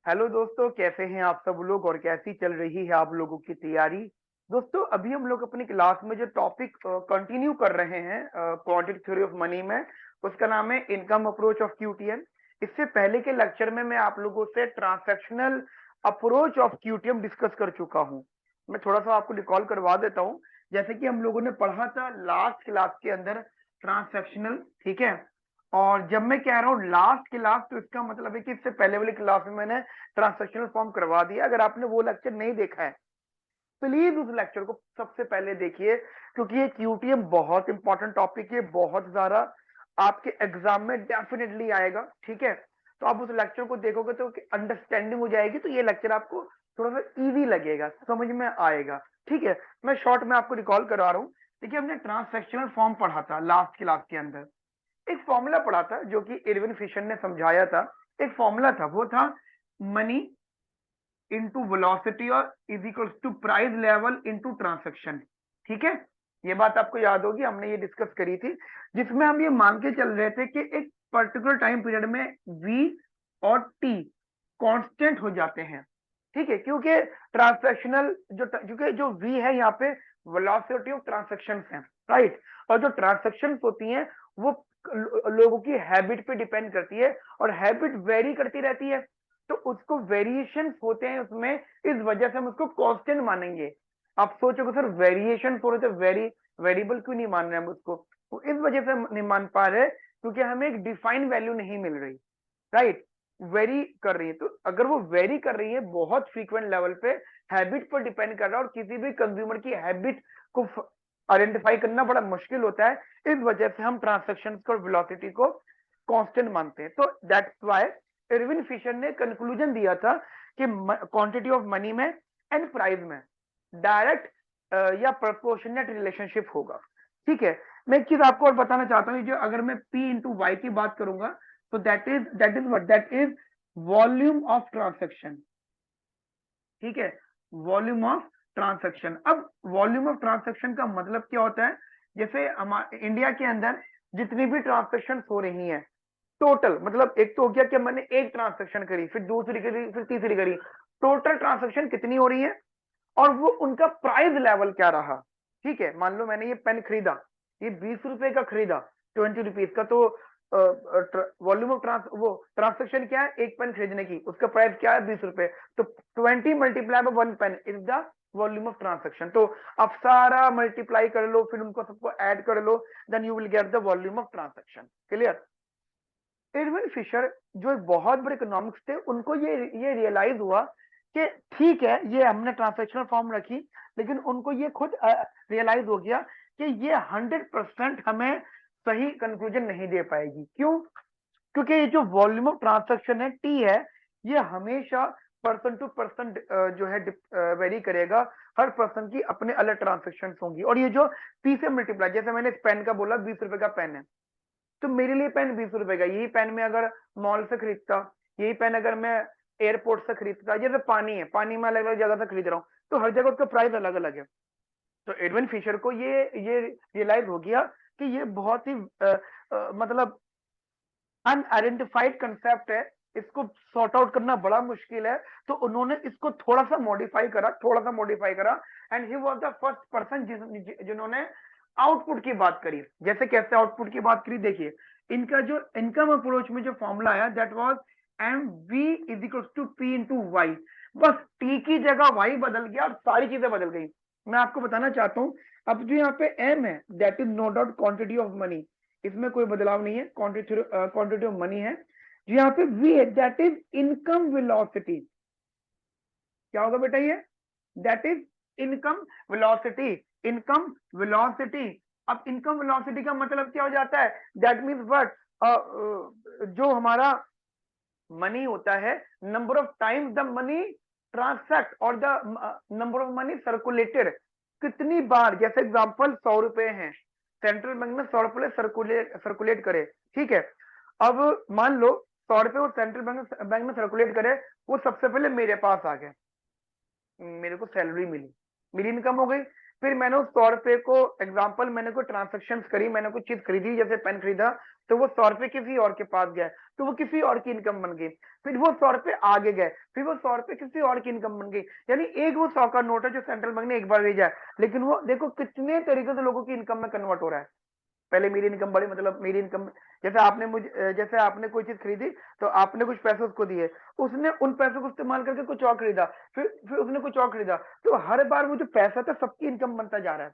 Hello दोस्तों, कैसे हैं आप सब लोग और कैसी चल रही है आप लोगों की तैयारी। दोस्तों, अभी हम लोग अपनी क्लास में जो टॉपिक कंटिन्यू कर रहे हैं क्वांटिटेटिव थ्योरी ऑफ मनी में, उसका नाम है इनकम अप्रोच ऑफ क्यूटीएम। इससे पहले के लेक्चर में मैं आप लोगों से ट्रांसैक्शनल अप्रोच ऑफ क्यूटीएम डिस्कस कर चुका हूं। मैं थोड़ा सा आपको रिकॉल करवा देता हूं। जैसे कि हम लोगों ने पढ़ा था लास्ट क्लास के अंदर ट्रांसैक्शनल, ठीक है। और जब मैं कह रहा हूँ लास्ट क्लास, तो इसका मतलब है कि इससे पहले वाली क्लास में मैंने ट्रांसैक्शनल फॉर्म करवा दिया। अगर आपने वो लेक्चर नहीं देखा है, प्लीज उस लेक्चर को सबसे पहले देखिए, क्योंकि ये क्यूटीएम बहुत इंपॉर्टेंट टॉपिक है, बहुत ज्यादा आपके एग्जाम में डेफिनेटली आएगा, ठीक है। तो आप उस लेक्चर को देखोगे तो अंडरस्टैंडिंग हो जाएगी, तो ये लेक्चर आपको थोड़ा सा इजी लगेगा, समझ में आएगा, ठीक है। मैं शॉर्ट में आपको रिकॉल करवा रहा हूँ। देखिए, हमने ट्रांसैक्शनल फॉर्म पढ़ा था लास्ट क्लास के अंदर। एक फॉर्मूला पढ़ा था जो कि इरविन फिशर ने समझाया था। एक फॉर्मूला था, वो था मनी इनटू वेलोसिटी और is equals to price level into transaction, ठीक है। ये बात आपको याद होगी, हमने ये डिस्कस करी थी, जिसमें हम ये मान के चल रहे थे कि एक पर्टिकुलर टाइम पीरियड में वी और टी कांस्टेंट हो जाते हैं, ठीक है। क्योंकि ट्रांसैक्शनल क्योंकि जो वी है यहाँ पे वेलोसिटी ऑफ ट्रांसैक्शन है, राइट। और जो ट्रांसैक्शन होती हैं वो लोगों की हैबिट पे डिपेंड करती है, और हैबिट वेरी करती रहती है, तो उसको वेरिएशन होते हैं उसमें, इस वजह से हम उसको कांस्टेंट मानेंगे। आप सोचोगे सर वेरिएशन हो रहे थे, वेरिएबल क्यों नहीं मान रहे हम उसको, तो इस वजह से हम नहीं मान पा रहे क्योंकि हमें एक डिफाइंड वैल्यू नहीं मिल रही, राइट। वेरी कर रही है, तो अगर वो वेरी कर रही है बहुत फ्रीक्वेंट लेवल पे, हैबिट पर डिपेंड कर रहा है, और किसी भी कंज्यूमर की हैबिट को आइडेंटिफाई करना बड़ा मुश्किल होता है, इस वजह से हम ट्रांसैक्शन और वेलोसिटी को कांस्टेंट मानते हैं। तो दैट्स व्हाई इरविन फिशर ने कंक्लूजन दिया था कि क्वांटिटी ऑफ मनी में एंड प्राइस में डायरेक्ट या प्रोपोर्शनेट रिलेशनशिप होगा, ठीक है। मैं एक चीज आपको और बताना चाहता हूँ, जो अगर मैं P इंटू वाई की बात करूंगा, तो that is volume of transaction, ठीक है। Volume of transaction. अब वॉल्यूम ऑफ ट्रांसेक्शन का मतलब क्या होता है, जैसे हमारे इंडिया के अंदर जितनी भी ट्रांसेक्शन हो रही हैं टोटल, मतलब एक तो हो गया कि मैंने एक ट्रांसेक्शन करी, फिर दूसरी करी, फिर तीसरी करी, टोटल ट्रांसेक्शन कितनी हो रही है, और वो उनका प्राइस लेवल क्या रहा, ठीक है। मान लो मैंने ये पेन खरीदा, ये 20 रुपए का खरीदा, 20 रुपीज का, तो वॉल्यूम ऑफ वो ट्रांसेक्शन क्या है, एक पेन खरीदने की, उसका प्राइस क्या है, 20 रुपए। तो 20 multiply by 1 pen is the volume of transaction. तो आप सारा मल्टीप्लाई कर लो, फिर उनको सबको ऐड कर लो, then you will get the volume of transaction. Clear. Edwin Fisher जो एक बहुत बड़े इकोनॉमिक्स थे, उनको ये रियलाइज हुआ कि ठीक है, ये हमने ट्रांसैक्शनल फॉर्म रखी, लेकिन उनको ये खुद रियलाइज हो गया कि ये 100% हमें सही कंक्लूजन नहीं दे पाएगी। क्यों? क्योंकि ये जो वॉल्यूम ऑफ ट्रांसैक्शन है टी है, ये हमेशा पर्सन टू पर्सन जो है वेरी करेगा। हर पर्सन की अपने अलग ट्रांसैक्शन होंगी, और ये जो पी से मल्टीप्लाई, जैसे मैंने इस पेन का बोला 20 रुपए का पेन है, तो मेरे लिए पेन 20 रुपए का, यही पेन मैं अगर मॉल से खरीदता, यही पेन अगर मैं एयरपोर्ट से खरीदता, जैसे पानी है, पानी में अलग अलग जगह से खरीद रहा हूँ, तो हर जगह उसका प्राइस अलग अलग है। तो एडविन फिशर को ये रियलाइज हो गया कि ये बहुत ही मतलब अनआइडेंटिफाइड कंसेप्ट है, इसको सॉर्ट आउट करना बड़ा मुश्किल है। तो उन्होंने इसको थोड़ा सा मॉडिफाई करा, and he was the first person जिन्होंने आउटपुट की बात करी। जैसे कैसे आउटपुट की बात करी, देखिए, इनका जो इनकम अप्रोच में जो फॉर्मूला आया, that was M V is equal to P into Y. बस टी की जगह वाई बदल गया और सारी चीजें बदल गई। मैं आपको बताना चाहता हूं, अब जो यहाँ पे एम है, that is no doubt quantity of money, इसमें कोई बदलाव नहीं है, क्वांटिटी ऑफ मनी है। जो यहाँ पे वी है, दैट इज इनकम वेलोसिटी। क्या होगा बेटा ये? That is income velocity. Income velocity. अब इनकम वेलोसिटी का मतलब क्या हो जाता है? दैट मीन्स व्हाट, जो हमारा मनी होता है, number of times the money transact और the number of money circulated, कितनी बार। जैसे एग्जांपल 100 रुपए हैं, सेंट्रल बैंक में 100 रुपए सर्कुलेट करे, ठीक है। अब मान लो 100 रुपए वो सेंट्रल बैंक में सर्कुलेट करे, वो सबसे पहले मेरे पास आ गए, मेरे को सैलरी मिली, मेरी इनकम हो गई। फिर मैंने उस 100 रुपए को, एग्जाम्पल मैंने कोई ट्रांजेक्शन करी, मैंने कोई चीज खरीदी, जैसे पेन खरीदा, तो वो 100 रुपए किसी और के पास गया, तो वो किसी और की इनकम बन गई। फिर वो 100 रुपए आगे गए, फिर वो 100 रुपए किसी और की इनकम बन गई। यानी एक वो 100 का नोट है जो सेंट्रल बैंक ने एक बार भेजा है, लेकिन वो देखो कितने तरीके से लोगों की इनकम में कन्वर्ट हो रहा है। पहले मेरी इनकम बड़ी, मतलब मेरी इनकम, जैसे आपने कोई चीज खरीदी, तो आपने कुछ पैसे उसको दिए, उसने उन पैसों को इस्तेमाल करके कुछ और खरीदा, फिर उसने कुछ और खरीदा, तो हर बार वो जो पैसा था सबकी इनकम बनता जा रहा है।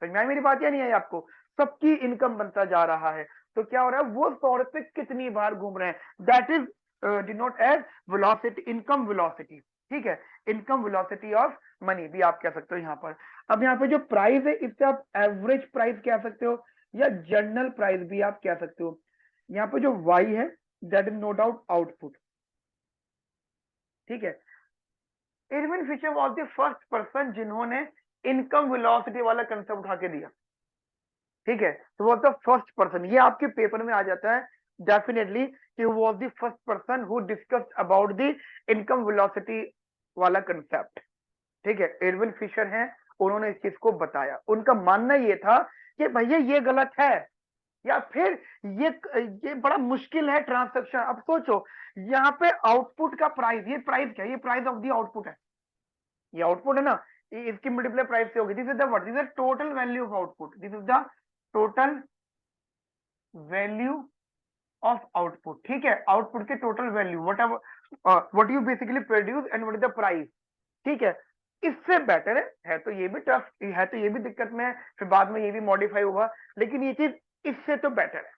समझ में आई मेरी बात या नहीं आई आपको? सबकी इनकम बनता जा रहा है। तो क्या हो रहा है, वो 100 रुपए कितनी बार घूम रहे हैं, that is denote as velocity, income velocity. ठीक है, इनकम वेलोसिटी ऑफ मनी भी आप कह सकते हो यहाँ पर। अब यहाँ पे जो प्राइस है, इससे आप एवरेज प्राइस कह सकते हो या जनरल प्राइस भी आप कह सकते हो। यहाँ पे जो y है, that is no doubt output. ठीक है, Irving Fisher was the first person जिन्होंने इनकम वेलोसिटी वाला कंसेप्ट उठा के दिया। ठीक है, तो वॉज द फर्स्ट पर्सन, ये आपके पेपर में आ जाता है डेफिनेटली कि was the first person who discussed about the income velocity वाला कंसेप्ट। ठीक है, एडविन फिशर हैं, उन्होंने इस चीज को बताया। उनका मानना ये था कि भैया ये गलत है, या फिर ये बड़ा मुश्किल है ट्रांसैक्शन। अब सोचो, यहाँ पे आउटपुट का प्राइस, ये प्राइस क्या है, ये प्राइस ऑफ द आउटपुट है, ये आउटपुट है ना, इसकी मल्टीप्लाई प्राइस से होगी। This is the what, this is total value of output, this is the total value of output. ठीक है, आउटपुट के total value, what ever what you basically produce and what is the price. ठीक है, इससे better है तो ये भी टफ है, तो ये भी दिक्कत में है, फिर बाद में ये भी मॉडिफाई हुआ, लेकिन ये चीज इससे तो बेटर है।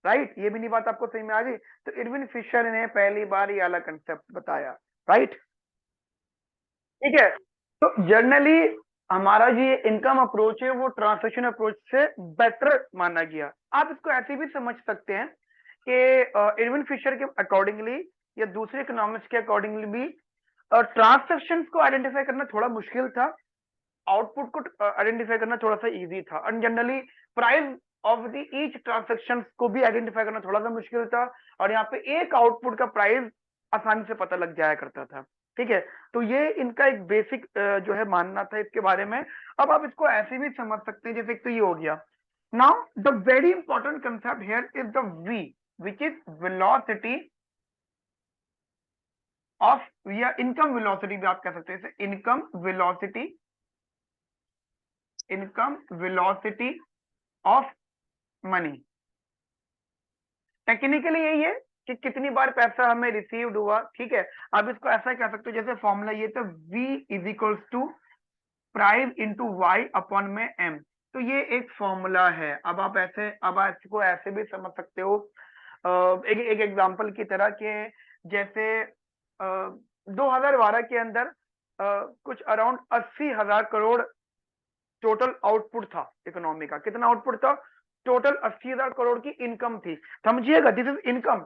राइट, ये भी नहीं बात आपको सही में आ गई? तो इरविन फिशर ने पहली बार ये वाला कंसेप्ट बताया। राइट, ठीक है। तो जनरली हमारा जो ये इनकम अप्रोच है वो ट्रांसैक्शन अप्रोच से बेटर माना गया। आप इसको ऐसे भी समझ सकते हैं कि इरविन फिशर के अकॉर्डिंगली या दूसरे इकोनॉमिक्स के अकॉर्डिंगली भी ट्रांसैक्शंस को आइडेंटिफाई करना थोड़ा मुश्किल था, आउटपुट को आइडेंटिफाई करना थोड़ा सा इजी था, and generally price of the each transaction को भी आइडेंटिफाई करना थोड़ा सा मुश्किल था, और यहाँ पे एक आउटपुट का प्राइस आसानी से पता लग जाया करता था। ठीक है, तो ये इनका एक बेसिक जो है मानना था इसके बारे में। अब आप इसको ऐसे भी समझ सकते हैं, जैसे तो ये हो गया। Now the very important concept here is the V, which is velocity of, या इनकम वेलोसिटी भी आप कह सकते हैं, income velocity, income velocity of money. Technically यही है कि कितनी बार पैसा हमें रिसीव्ड हुआ। ठीक है, आप इसको ऐसा कह सकते हो, जैसे फॉर्मूला ये तो v is equals to price into Y upon में m। तो ये एक फॉर्मूला है। अब आप इसको ऐसे भी समझ सकते हो, एक एग्जांपल की तरह के, जैसे 2012 के अंदर कुछ अराउंड 80,000 करोड़ टोटल आउटपुट था इकोनॉमी का। कितना आउटपुट था? टोटल 80,000 करोड़ की इनकम थी। समझिएगा, this is income,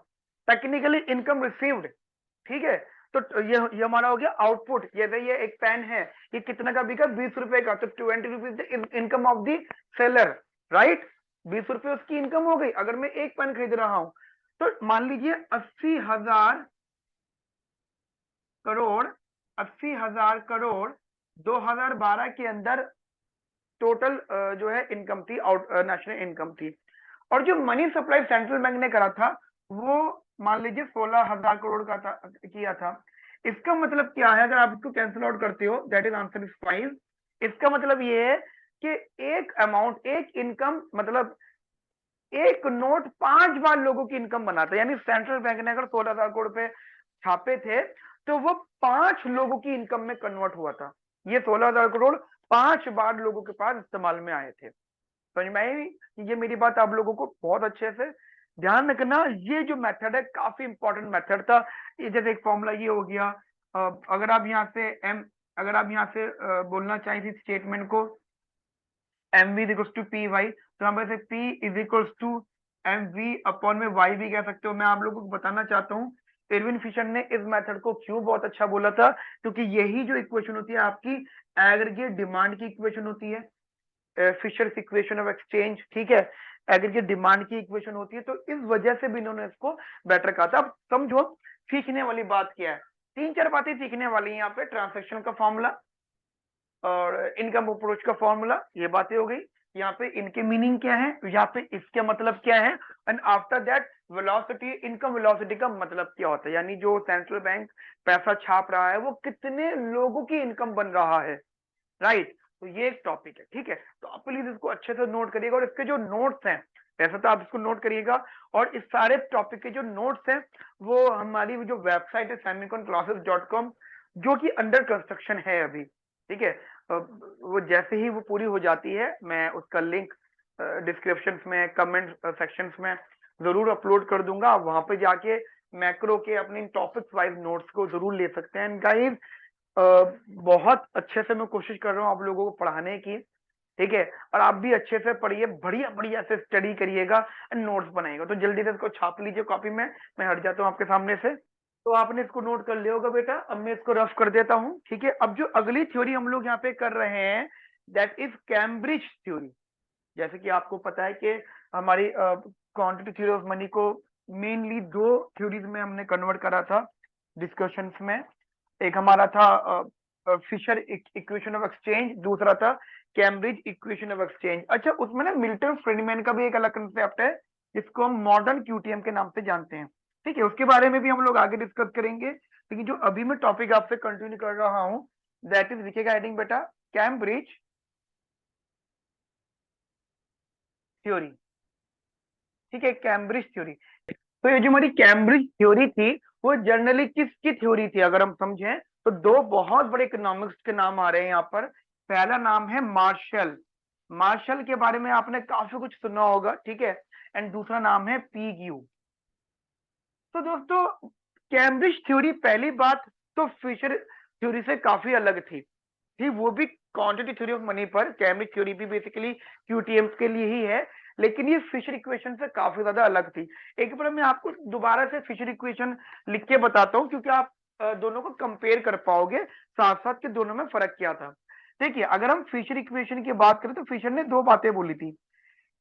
technically income received. ठीक है, तो ये हमारा हो गया आउटपुट। जैसे ये एक पेन है, ये कितना का बिका? 20 रुपए का, तो 20 rupees income of the seller. Right, 20 रुपए उसकी इनकम हो गई। अगर मैं एक पेन खरीद रहा हूं, तो मान लीजिए 80,000 करोड़, 80,000 करोड़ 2012 के अंदर टोटल जो है इनकम थी, नेशनल इनकम थी। और जो मनी सप्लाई सेंट्रल बैंक ने करा था, वो मान लीजिए 16,000 करोड़ का था, किया था। इसका मतलब क्या है, अगर आप इसको कैंसिल आउट करते हो, दैट इज आंसर इज 5। इसका मतलब ये है कि एक अमाउंट, एक इनकम, मतलब एक नोट 5 बार लोगों की इनकम बनाता है। यानी सेंट्रल बैंक ने अगर 16,000 करोड़ रुपए छापे थे, तो वो 5 लोगों की इनकम में कन्वर्ट हुआ था। ये 16,000 करोड़ 5 बार लोगों के पास इस्तेमाल में आए थे। समझ में आई? ये मेरी बात आप लोगों को बहुत अच्छे से ध्यान रखना। ये जो मेथड है काफी इंपॉर्टेंट मेथड था। ये जैसे एक फॉर्मूला ये हो गया, अगर आप यहाँ से अगर आप यहाँ से बोलना चाहें इस स्टेटमेंट को, M V equals to P Y, तो हम ऐसे P is equals to M V upon में वाई भी कह सकते हो। मैं आप लोगों को बताना चाहता हूँ इरविन फिशर ने इस मेथड को क्यों बहुत अच्छा बोला था, क्योंकि यही जो इक्वेशन होती है आपकी एग्रीगेट डिमांड की इक्वेशन होती है, फिशर्स इक्वेशन ऑफ एक्सचेंज। ठीक है, एग्रीगेट डिमांड की इक्वेशन होती है, तो इस वजह से भी इन्होंने इसको बेटर कहा था। अब समझो सीखने वाली बात क्या है, 3-4 बातें सीखने वाली है यहाँ पे। ट्रांसैक्शन का फॉर्मूला और इनकम अप्रोच का फॉर्मूला, ये बातें हो गई। यहाँ पे इनके मीनिंग क्या है, यहाँ पे इसके मतलब क्या है, and after that velocity, income velocity का मतलब क्या होता है, यानी जो सेंट्रल बैंक पैसा छाप रहा है वो कितने लोगों की इनकम बन रहा है, राइट। तो ये एक टॉपिक है, ठीक है। तो आप प्लीज इसको अच्छे से नोट करिएगा, और इसके जो नोट्स हैं वैसे तो आप इसको नोट करिएगा, और इस सारे टॉपिक के जो नोट्स हैं वो हमारी जो वेबसाइट है semicon-classes.com, जो कि अंडर कंस्ट्रक्शन है अभी, ठीक है। वो जैसे ही वो पूरी हो जाती है मैं उसका लिंक डिस्क्रिप्शन में, कमेंट सेक्शंस में जरूर अपलोड कर दूंगा। आप वहां पे जाके मैक्रो के अपने टॉपिक्स वाइज नोट्स को जरूर ले सकते हैं। गाइस बहुत अच्छे से मैं कोशिश कर रहा हूँ आप लोगों को पढ़ाने की, ठीक है। और आप भी अच्छे से पढ़िए, बढ़िया बढ़िया से स्टडी करिएगा, नोट्स बनाइएगा। तो जल्दी से इसको छाप लीजिए कॉपी में, मैं हट जाता हूँ आपके सामने से। तो आपने इसको नोट कर लिया होगा बेटा, अब मैं इसको रफ कर देता हूँ, ठीक है। अब जो अगली थ्योरी हम लोग यहाँ पे कर रहे हैं दैट इज कैम्ब्रिज थ्योरी। जैसे कि आपको पता है कि हमारी क्वांटिटी थ्योरी ऑफ मनी को मेनली दो थ्योरीज में हमने कन्वर्ट करा था डिस्कशंस में। एक हमारा था फिशर इक्वेशन ऑफ एक्सचेंज, दूसरा था कैम्ब्रिज इक्वेशन ऑफ एक्सचेंज। अच्छा, उसमें ना मिल्टन फ्रीडमैन का भी एक अलग कंसेप्ट है जिसको हम मॉडर्न क्यूटीएम के नाम से जानते हैं, ठीक है। उसके बारे में भी हम लोग आगे डिस्कस करेंगे, लेकिन जो अभी मैं टॉपिक आपसे कंटिन्यू कर रहा हूं दैट इज लिखेगा हेडिंग बेटा कैम्ब्रिज थ्योरी, ठीक है, कैम्ब्रिज थ्योरी। तो ये जो हमारी कैम्ब्रिज थ्योरी थी वो जनरली किसकी थ्योरी थी, अगर हम समझें तो दो बहुत बड़े इकोनॉमिक्स के नाम आ रहे हैं यहाँ पर। पहला नाम है मार्शल, मार्शल के बारे में आपने काफी कुछ सुना होगा, ठीक है। एंड दूसरा नाम है पीग्यू। तो दोस्तों कैम्ब्रिज थ्योरी पहली बात तो फिशर थ्योरी से काफी अलग थी, थी वो भी क्वांटिटी थ्योरी ऑफ मनी पर। कैम्ब्रिज थ्योरी भी बेसिकली क्यूटीएम्स के लिए ही है, लेकिन ये फिशर इक्वेशन से काफी ज्यादा अलग थी। एक बार मैं आपको दोबारा से फिशर इक्वेशन लिख के बताता हूँ, क्योंकि आप दोनों को कंपेयर कर पाओगे साथ साथ के दोनों में फर्क क्या था। देखिए, अगर हम फिशर इक्वेशन की बात करें तो फिशर ने दो बातें बोली थी।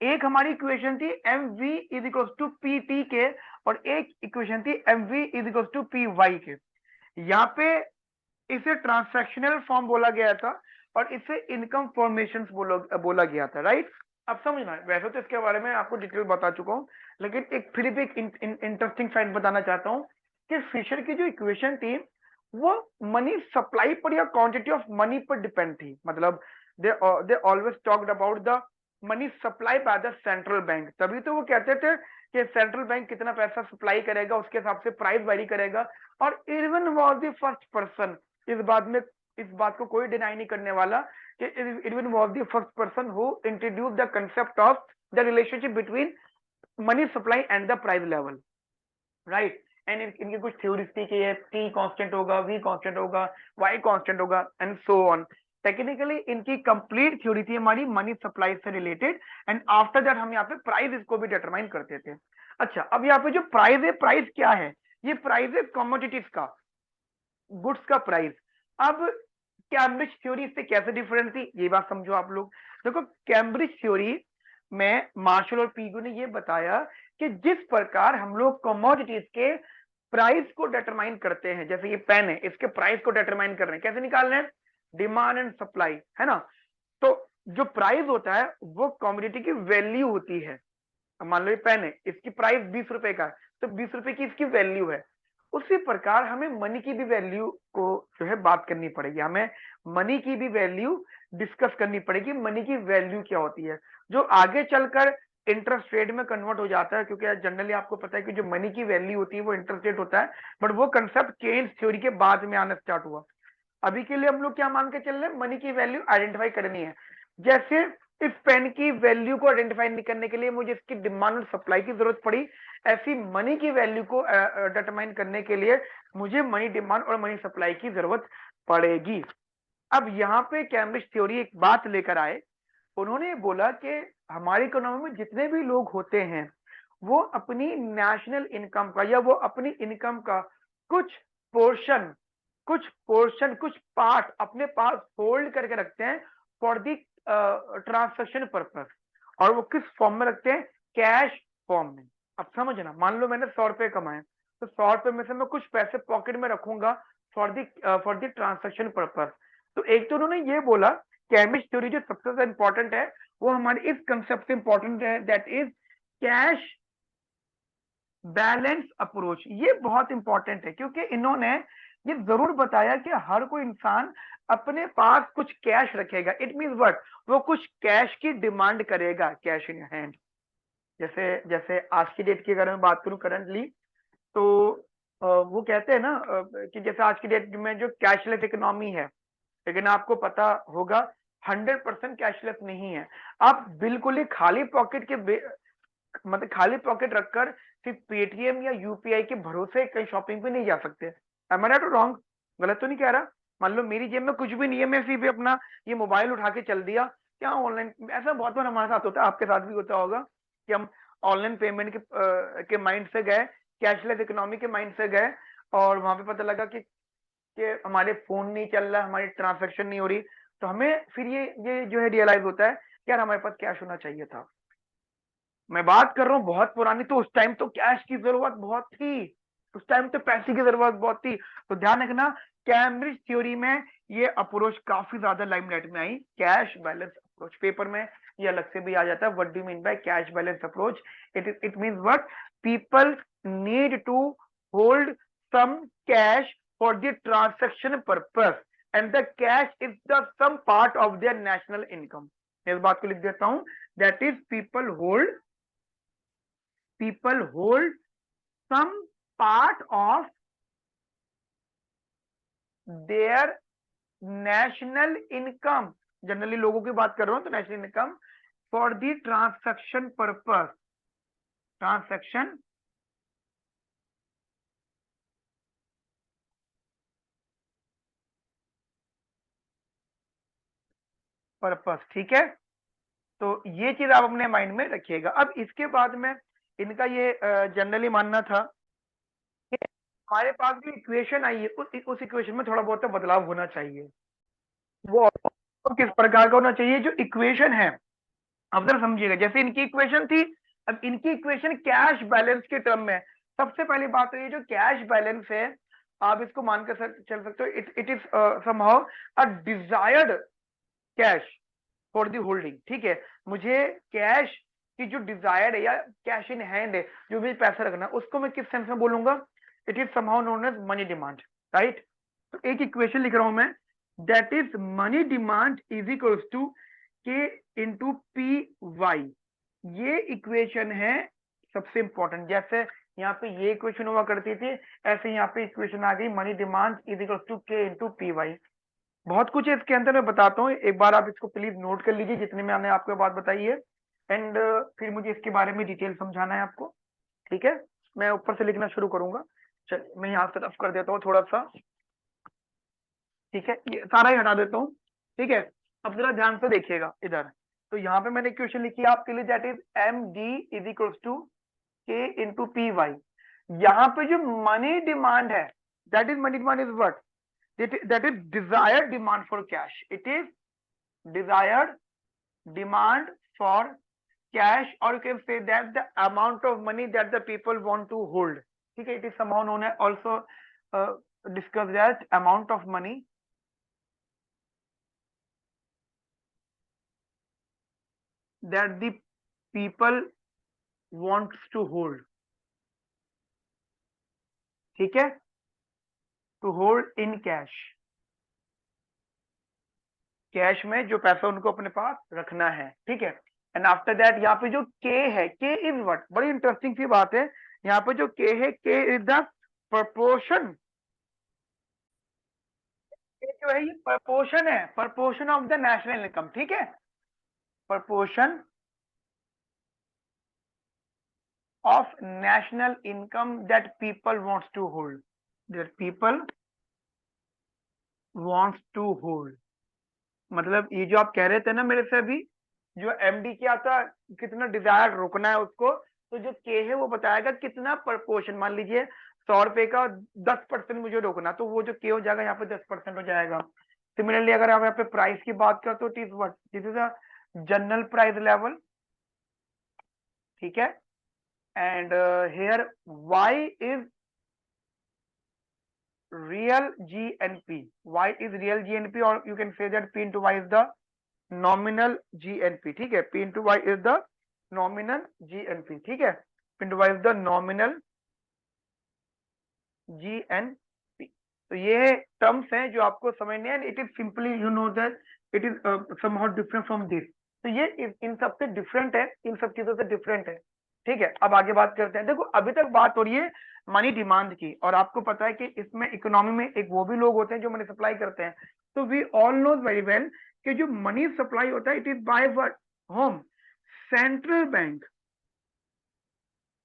एक हमारी इक्वेशन थी M V is equal to P T के, और एक इक्वेशन थी M V is equal to P Y के। यहाँ पे इसे ट्रांसैक्शनल फॉर्म बोला गया था और इसे इनकम फॉर्मेशन बोला गया था, राइट। अब समझना, वैसे तो इसके बारे में आपको डिटेल बता चुका हूँ, लेकिन एक फिर भी एक इंटरेस्टिंग फैक्ट बताना चाहता हूँ कि फिशर की जो इक्वेशन थी वो मनी सप्लाई पर या क्वांटिटी ऑफ मनी पर डिपेंड थी। मतलब they always talked about the money supply by the central bank, तभी तो वो कहते थे कि सेंट्रल बैंक कितना पैसा सप्लाई करेगा उसके हिसाब से प्राइस वेरी करेगा। और Irwin was the first person, इस बात को कोई डिनाई नहीं करने वाला कि Irwin was the first person who introduce the concept of the relationship between money supply and the price level, right. And इनकी कुछ थ्योरीज थी कि ये टी कांस्टेंट होगा, वी कांस्टेंट होगा, वाई कांस्टेंट होगा एंड सो ऑन। टेक्निकली इनकी complete theory थी हमारी मनी सप्लाई से रिलेटेड, एंड आफ्टर दैट हम यहाँ पे प्राइस इसको भी डिटरमाइन करते थे। अच्छा, अब यहाँ पे जो प्राइस है, प्राइस क्या है, ये प्राइस है कमोडिटीज का, गुड्स का प्राइस। अब कैम्ब्रिज थ्योरी इससे कैसे डिफरेंट थी ये बात समझो आप लोग। देखो, कैम्ब्रिज थ्योरी में मार्शल और पीगू ने ये बताया कि जिस प्रकार हम लोग कमोडिटीज के प्राइस को डिटरमाइन करते हैं, जैसे ये पेन है, इसके प्राइस को डिटरमाइन कर रहे हैं, कैसे निकाल रहे हैं, डिमांड एंड सप्लाई, है ना। तो जो प्राइस होता है वो कमोडिटी की वैल्यू होती है। मान लो ये पेन है, इसकी प्राइस 20 रुपए का है, तो 20 रुपए की इसकी वैल्यू है। उसी प्रकार हमें मनी की भी वैल्यू को जो है बात करनी पड़ेगी, हमें मनी की भी वैल्यू डिस्कस करनी पड़ेगी। मनी की वैल्यू क्या होती है जो आगे चलकर इंटरेस्ट रेट में कन्वर्ट हो जाता है, क्योंकि जनरली आपको पता है कि जो मनी की वैल्यू होती है वो इंटरेस्ट रेट होता है, बट वो कंसेप्ट केन्स थ्योरी के बाद में आना स्टार्ट हुआ। अभी के लिए हम लोग क्या मान के चल रहे हैं, मनी की वैल्यू आइडेंटिफाई करनी है। जैसे इस पेन की वैल्यू को आइडेंटिफाई करने के लिए मुझे इसकी डिमांड और सप्लाई की जरूरत पड़ी, ऐसी मनी की वैल्यू को डिटरमाइन करने के लिए मुझे मनी डिमांड और मनी सप्लाई की जरूरत पड़ेगी। अब यहाँ पे कैम्ब्रिज थ्योरी एक बात लेकर आए, उन्होंने बोला कि हमारी इकोनॉमी में जितने भी लोग होते हैं वो अपनी नेशनल इनकम का या वो अपनी इनकम का कुछ पोर्शन कुछ पार्ट अपने पास होल्ड करके रखते हैं फॉर दी ट्रांसैक्शन पर्पस। और वो किस फॉर्म में रखते हैं, कैश फॉर्म में। अब समझना, मान लो मैंने 100 रुपए कमाए, तो 100 रुपए में से मैं कुछ पैसे पॉकेट में रखूंगा फॉर दी ट्रांसैक्शन पर्पस। तो एक तो उन्होंने ये बोला, कैम्ब्रिज थ्योरी जो सबसे ज्यादा इंपॉर्टेंट है वो हमारे इस कंसेप्ट से इंपॉर्टेंट है, that is cash balance approach. ये बहुत इंपॉर्टेंट है क्योंकि इन्होंने ये जरूर बताया कि हर कोई इंसान अपने पास कुछ कैश रखेगा। इट मींस व्हाट, वो कुछ कैश की डिमांड करेगा, कैश इन हैंड। जैसे जैसे आज की डेट की अगर मैं बात करूं करंटली, तो वो कहते हैं ना कि जैसे आज की डेट में जो कैशलेस इकोनॉमी है, लेकिन आपको पता होगा 100% कैशलेस नहीं है। आप बिल्कुल ही खाली पॉकेट के मतलब खाली पॉकेट रखकर सिर्फ पेटीएम या यूपीआई के भरोसे कहीं शॉपिंग पे नहीं जा सकते। एम आई राइट और रॉन्ग? गलत तो नहीं कह रहा? मान लो मेरी जेब में कुछ भी नहीं है, मैं सिर्फ अपना ये मोबाइल उठा के चल दिया, क्या ऑनलाइन, ऐसा बहुत बार हमारे साथ होता है, आपके साथ भी होता होगा कि हम ऑनलाइन पेमेंट के माइंड से गए, कैशलेस इकोनॉमी के माइंड से गए, और वहां पे पता लगा कि हमारे फोन नहीं चल रहा, हमारी ट्रांजेक्शन नहीं हो रही, तो हमें फिर ये जो है रियलाइज होता है कि यार हमारे पास कैश होना चाहिए था। मैं बात कर रहा हूँ बहुत पुरानी, तो उस टाइम तो कैश की जरूरत बहुत थी, उस टाइम तो पैसे की जरूरत बहुत थी। तो ध्यान रखना, कैम्ब्रिज थ्योरी में ये अप्रोच काफी ज्यादा लाइमलाइट में आई, कैश बैलेंस अप्रोच। पेपर में ये अलग से भी आ जाता है, what do mean by cash balance approach? It means what, people need to hold some cash for the transaction purpose and the cash is the sum part of their national income. इस बात को लिख देता हूं, that is people hold some part of their national income, generally लोगों की बात कर रहा हूं तो national income, for the transaction purpose, transaction purpose. ठीक है, तो ये चीज आप अपने माइंड में रखिएगा। अब इसके बाद में इनका ये जनरली मानना था कि हमारे पास जो इक्वेशन आई है, उस इक्वेशन में थोड़ा बहुत बदलाव होना चाहिए। वो किस प्रकार का होना चाहिए? जो इक्वेशन है, अब जरा समझिएगा, जैसे इनकी इक्वेशन थी, अब इनकी इक्वेशन कैश बैलेंस के टर्म में। सबसे पहली बात तो ये जो कैश बैलेंस है, आप इसको मानकर चल सकते हो, it is somehow a desired cash for the holding. ठीक है, मुझे कैश की जो डिजायर्ड है या कैश इन हैंड है, जो भी पैसा रखना, उसको मैं किस सेंस में बोलूंगा? It is somehow known as money demand, right? तो एक इक्वेशन लिख रहा हूं मैं, that is money demand is equals to K into P Y. ये इक्वेशन है सबसे इंपॉर्टेंट। जैसे यहाँ पे ये इक्वेशन हुआ करती थी, ऐसे यहाँ पे इक्वेशन आ गई, money demand is equal to K into P Y. बहुत कुछ है इसके अंदर, मैं बताता हूँ, एक बार आप इसको प्लीज नोट कर लीजिए जितने में मैंने आपको बात बताई है, एंड फिर मुझे इसके बारे में डिटेल समझाना है आपको। ठीक है, मैं ऊपर से लिखना शुरू करूंगा। चलिए मैं यहाँ से रफ कर देता हूँ थोड़ा सा। ठीक है, ये सारा ही हटा देता हूँ। ठीक है, अब जरा ध्यान से देखिएगा इधर। तो यहाँ पे मैंने क्वेश्चन लिखी है आपके लिए, that is M D is equals to K into P Y. यहाँ पे जो मनी डिमांड है, that is money demand is what, that is desired demand for cash. It is desired demand for cash, और you can say that the amount of money that the people want to hold. ठीक है, it is somehow known है also discuss that amount of money that the people wants to hold। ठीक है, to hold in cash, cash में जो पैसा उनको अपने पास रखना है। ठीक है, एंड आफ्टर दैट यहाँ पे जो के है, के इज व्हाट, बड़ी इंटरेस्टिंग सी बात है, यहाँ पे जो के है, के इज द प्रपोर्शन, जो है ये प्रपोर्शन है, proportion of the national income. ठीक है, proportion of national income that people wants to hold, that people wants to hold। मतलब ये जो आप कह रहे थे ना मेरे से अभी, जो एमडी क्या था, कितना डिजायर रोकना है उसको, तो जो के है वो बताएगा कितना प्रपोर्शन। मान लीजिए 100 रुपए का 10% मुझे रोकना, तो वो जो के हो जाएगा यहाँ पे 10% हो जाएगा। सिमिलरली अगर आप यहाँ पे प्राइस की बात करें तो it is what, this is a general price level. ठीक है, and here Y is real GNP, y is real GNP, or you can say that P into Y is the nominal GNP, ठीक है, P into Y is the nominal GNP, ठीक है, P into Y is the nominal GNP. तो ये terms हैं जो आपको समझने हैं, it is simply you know that it is somehow different from this. तो ये इन सब से डिफरेंट है, इन सब चीजों से डिफरेंट है, ठीक है। अब आगे बात करते हैं। देखो अभी तक बात हो रही है मनी डिमांड की, और आपको पता है कि इसमें इकोनॉमी में एक वो भी लोग होते हैं जो मनी सप्लाई करते हैं। तो we all know very well कि जो मनी सप्लाई होता है it is by what, home, central bank.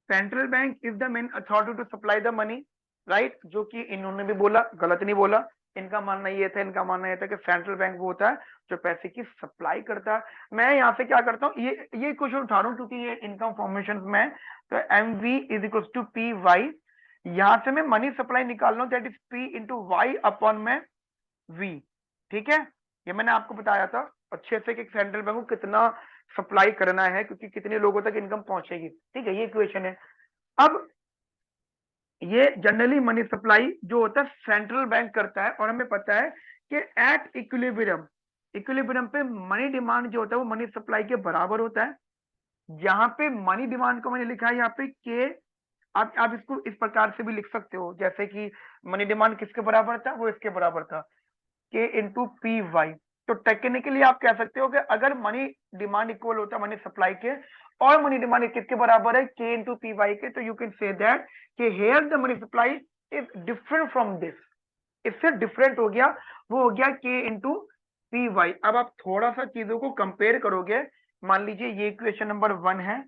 Central bank is the main authority to supply the money, right, जो कि इन्होंने भी बोला, गलत नहीं बोला। इनका मानना ये था, कि सेंट्रल बैंक वो होता है जो पैसे की सप्लाई करता है। मैं यहाँ से क्या करता हूँ, ये क्वेश्चन उठा रहा हूँ क्योंकि ये इनकम फॉर्मेशन में, तो M V is equal to P Y, यहाँ से मैं मनी सप्लाई निकाल रहा हूँ, that is P into Y upon में वी, ठीक है। ये मैंने आपको बताया था अच्छे से कि सेंट्रल बैंक को कितना सप्लाई करना है, क्योंकि कितने लोगों तक इनकम पहुंचेगी, ठीक है, ये इक्वेशन है। अब ये जनरली मनी सप्लाई जो होता है सेंट्रल बैंक करता है, और हमें पता है कि एट इक्विलिब्रियम, इक्विलिब्रियम पे मनी डिमांड जो होता है वो मनी सप्लाई के बराबर होता है। यहाँ पे मनी डिमांड को मैंने लिखा है यहाँ पे के, आप इसको इस प्रकार से भी लिख सकते हो, जैसे कि मनी डिमांड किसके बराबर था, वो इसके बराबर था, के इंटू पी वाई। तो टेक्निकली आप कह सकते हो कि अगर मनी डिमांड इक्वल होता है मनी सप्लाई के, और मनी डिमांड किसके बराबर है, के इंटू पी वाई के, तो यू कैन से दैट कि here the money supply is different from this. इससे डिफरेंट हो गया, वो हो गया के इंटू पी वाई। अब आप थोड़ा सा चीजों को कंपेयर करोगे, मान लीजिए ये इक्वेशन नंबर 1 है,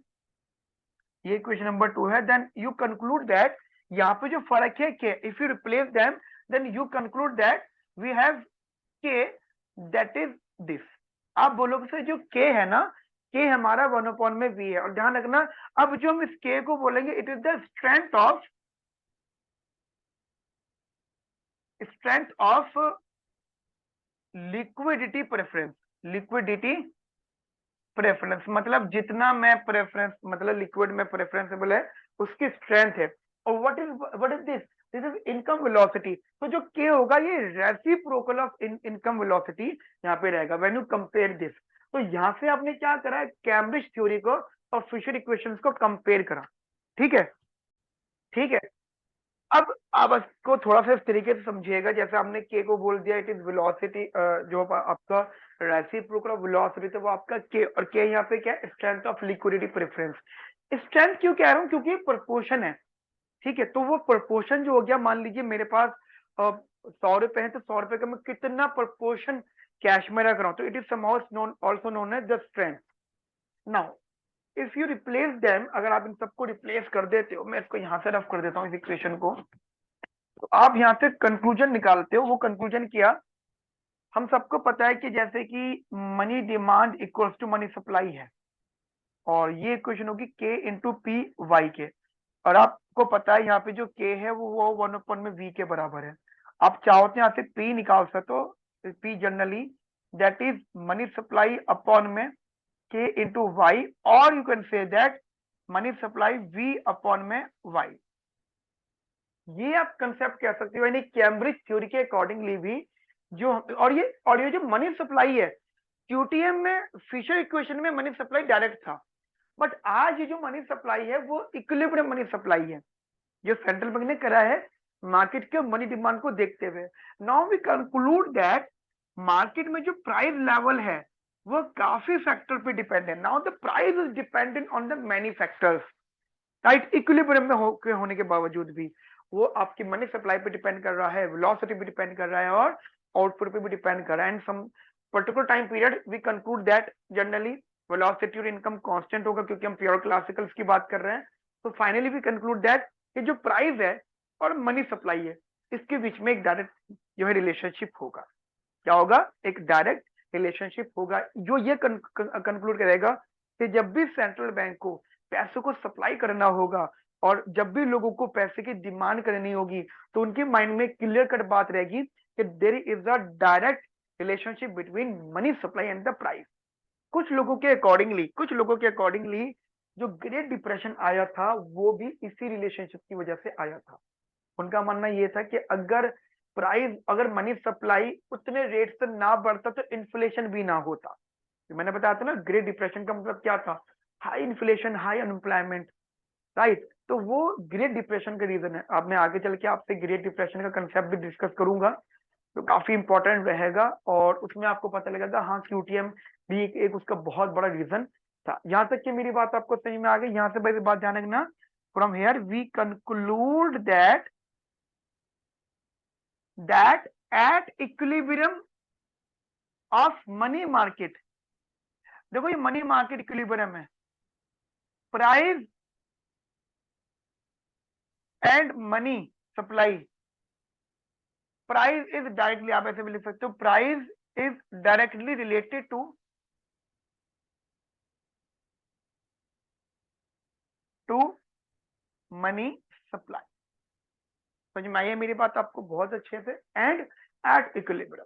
ये इक्वेशन नंबर 2 है, देन यू कंक्लूड दैट यहाँ पे जो फर्क है के, if you replace them then you conclude that we have के, दैट इज दिस। आप बोलोगे सर जो के है ना, के हमारा 1 में वी है, और ध्यान रखना अब जो हम इस के को बोलेंगे it is the strength of liquidity preference, liquidity preference मतलब जितना मैं प्रेफरेंस, मतलब लिक्विड में प्रेफरेंसेबल है उसकी स्ट्रेंथ है। और what is this, this is income velocity. तो जो के होगा ये रेसिप्रोकल ऑफ इनकम वेलोसिटी यहाँ पे रहेगा व्हेन यू कंपेयर दिस। तो यहाँ से आपने क्या करा, कैम्ब्रिज थ्योरी को और फिशर इक्वेशंस को कंपेयर करा, ठीक है, ठीक है। अब इसको थोड़ा सा इस तरीके से समझिएगा, जैसे हमने के को बोल दिया इट इज वेलोसिटी, जो आपका रेसिप्रोकल ऑफ वेलोसिटी, तो वो आपका के, और के यहाँ पे क्या है, strength of liquidity preference. Strength क्यों कह रहा हूँ, क्योंकि प्रोपोर्शन है, ठीक है। तो वो प्रोपोर्शन जो हो गया, मान लीजिए मेरे पास 100 रुपए है, तो 100 रुपए का मैं कितना प्रोपोर्शन कैश में रख रहा हूँ, तो it is somehow also known as the strength. Now if you replace them, अगर आप इन सबको रिप्लेस कर देते हो, मैं इसको यहाँ से रफ कर देता हूँ इस इक्वेशन को, तो आप यहाँ से कंक्लूजन निकालते हो। वो कंक्लूजन किया, हम सबको पता है कि जैसे कि money demand equals to money supply है, और ये इक्वेशन होगी के इंटू पी वाई के, और आपको पता है यहाँ पे जो के है वो 1 में वी के बराबर है। आप चाहो तो यहाँ से पी निकाल सकते हो, P generally that is money supply upon में के इंटू वाई, और you can say that money supply V upon में वाई। ये आप कंसेप्ट कह सकते हो, यानी कैम्ब्रिज थ्योरी के अकॉर्डिंगली भी जो, और ये जो मनी सप्लाई है, क्यूटीएम में फिशर इक्वेशन में मनी सप्लाई डायरेक्ट था, बट आज ये जो मनी सप्लाई है वो इक्विलिब्रियम मनी सप्लाई है जो सेंट्रल बैंक ने करा है मार्केट के मनी डिमांड को देखते हुए। Now we conclude that market में जो प्राइस लेवल है वो काफी फैक्टर पे डिपेंड है। Now the price is dependent on the many factors, right, equilibrium में होने के बावजूद भी वो आपकी मनी सप्लाई पे डिपेंड कर रहा है, वेलोसिटी पे डिपेंड कर रहा है, और आउटपुट पे भी डिपेंड कर रहा है। And some particular time period we conclude that generally velocity और इनकम कांस्टेंट होगा, क्योंकि हम प्योर क्लासिकल्स की बात कर रहे हैं। तो फाइनली वी कंक्लूड दैट कि जो प्राइस है और मनी सप्लाई है इसके बीच में एक डायरेक्ट जो है रिलेशनशिप होगा। क्या होगा, एक डायरेक्ट रिलेशनशिप होगा, जो ये कंक्लूड करेगा कि जब भी सेंट्रल बैंक को पैसों को सप्लाई करना होगा, और जब भी लोगों को पैसे की डिमांड करनी होगी, तो उनके माइंड में क्लियर कट बात रहेगी कि there is a direct relationship between money supply and the price. कुछ लोगों के अकॉर्डिंगली जो ग्रेट डिप्रेशन आया था वो भी इसी रिलेशनशिप की वजह से आया था। उनका मानना ये था कि अगर मनी सप्लाई उतने रेट से ना बढ़ता तो इन्फ्लेशन भी ना होता। मैंने बताया था ना, ग्रेट डिप्रेशन का मतलब क्या था, high inflation, high unemployment, right. तो वो ग्रेट डिप्रेशन का रीजन है। अब मैं आगे चल के आपसे ग्रेट डिप्रेशन का कंसेप्ट भी डिस्कस करूंगा, तो काफी इंपॉर्टेंट रहेगा, और उसमें आपको पता लगेगा हाँ क्यूटीएम भी एक उसका बहुत बड़ा रीजन था। यहाँ तक कि मेरी बात आपको समझ में आ गई। यहाँ से मेरी बात ध्यान रखना, from here we conclude that at equilibrium of money market, देखो ये मनी मार्केट इक्विलिब्रियम है, price and money supply, price is directly, आप ऐसे भी लिख सकते हो, price is directly related to money supply. समझ में आई है मेरी बात आपको बहुत अच्छे से, एंड एट इक्विलिब्रियम।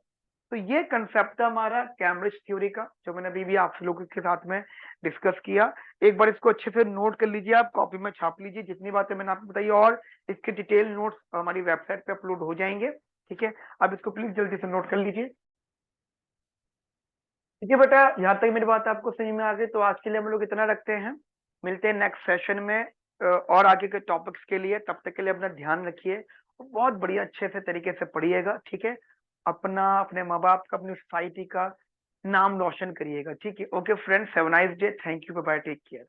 तो ये कंसेप्ट था हमारा कैम्ब्रिज थ्योरी का, जो मैंने अभी भी आप लोगों के साथ में डिस्कस किया। एक बार इसको अच्छे से नोट कर लीजिए, आप कॉपी में छाप लीजिए जितनी बातें मैंने आपको बताई, और इसके डिटेल नोट्स हमारी वेबसाइट पे अपलोड हो जाएंगे, ठीक है। अब इसको प्लीज जल्दी से नोट कर लीजिए। ठीक है बेटा, यहाँ तक मेरी बात आपको समझ में आ गई, तो आज के लिए हम लोग इतना रखते हैं। मिलते हैं नेक्स्ट सेशन में और आगे के टॉपिक्स के लिए। तब तक के लिए अपना ध्यान रखिए, बहुत बढ़िया अच्छे से तरीके से पढ़िएगा, ठीक है। अपना, अपने माँ बाप का, अपनी सोसाइटी का नाम रोशन करिएगा, ठीक है। Okay friends, have a nice day, thank you, bye bye, take care.